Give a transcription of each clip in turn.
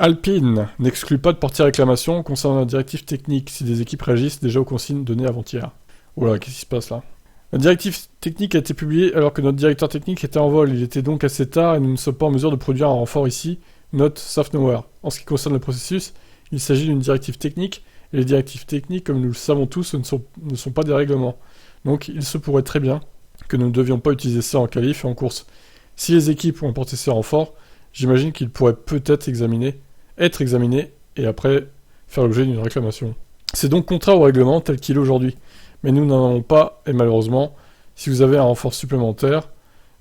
Alpine n'exclut pas de porter réclamation concernant la directive technique si des équipes réagissent déjà aux consignes données avant-hier. Oula, qu'est-ce qui se passe là? La directive technique a été publiée alors que notre directeur technique était en vol. Il était donc assez tard et nous ne sommes pas en mesure de produire un renfort ici. Note safe nowhere. En ce qui concerne le processus, il s'agit d'une directive technique et les directives techniques, comme nous le savons tous, ne sont pas des règlements. Donc il se pourrait très bien que nous ne devions pas utiliser ça en qualif et en course. Si les équipes ont apporté ces renforts, j'imagine qu'ils pourraient peut-être être examinés et après faire l'objet d'une réclamation. C'est donc contraire au règlement tel qu'il est aujourd'hui. Mais nous n'en avons pas, et malheureusement, si vous avez un renfort supplémentaire,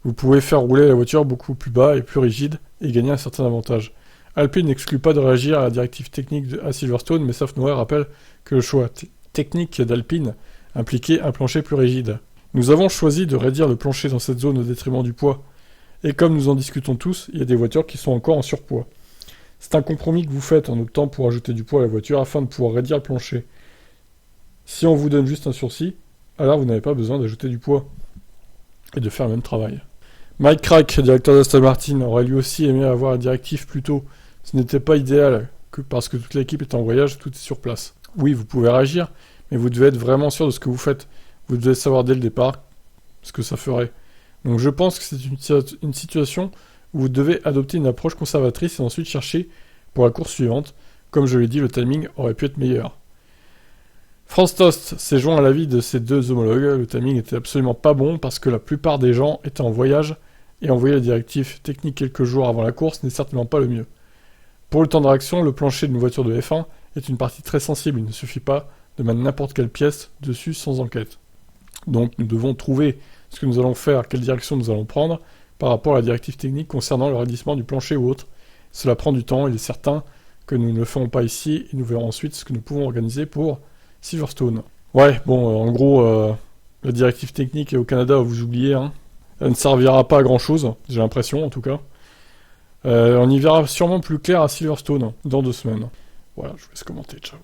vous pouvez faire rouler la voiture beaucoup plus bas et plus rigide et gagner un certain avantage. Alpine n'exclut pas de réagir à la directive technique à Silverstone, mais Safnauer rappelle que le choix technique d'Alpine impliquait un plancher plus rigide. Nous avons choisi de réduire le plancher dans cette zone au détriment du poids. Et comme nous en discutons tous, il y a des voitures qui sont encore en surpoids. C'est un compromis que vous faites en optant pour ajouter du poids à la voiture afin de pouvoir réduire le plancher. Si on vous donne juste un sursis, alors vous n'avez pas besoin d'ajouter du poids et de faire le même travail. Mike Crack, directeur d'Aston Martin, aurait lui aussi aimé avoir la directive plus tôt. Ce n'était pas idéal, parce que toute l'équipe est en voyage, tout est sur place. Oui, vous pouvez réagir, mais vous devez être vraiment sûr de ce que vous faites. Vous devez savoir dès le départ ce que ça ferait. Donc je pense que c'est une situation où vous devez adopter une approche conservatrice et ensuite chercher pour la course suivante. Comme je l'ai dit, le timing aurait pu être meilleur. Franz Tost s'est joint à l'avis de ses deux homologues. Le timing était absolument pas bon parce que la plupart des gens étaient en voyage et envoyer la directive technique quelques jours avant la course n'est certainement pas le mieux. Pour le temps de réaction, le plancher d'une voiture de F1 est une partie très sensible. Il ne suffit pas de mettre n'importe quelle pièce dessus sans enquête. Donc nous devons trouver ce que nous allons faire, quelle direction nous allons prendre par rapport à la directive technique concernant le raidissement du plancher ou autre. Cela prend du temps, il est certain que nous ne le ferons pas ici et nous verrons ensuite ce que nous pouvons organiser pour Silverstone. Ouais, bon, en gros, la directive technique au Canada, vous oubliez, hein. Elle ne servira pas à grand chose, j'ai l'impression en tout cas. On y verra sûrement plus clair à Silverstone dans 2 semaines. Voilà, je vous laisse commenter, ciao.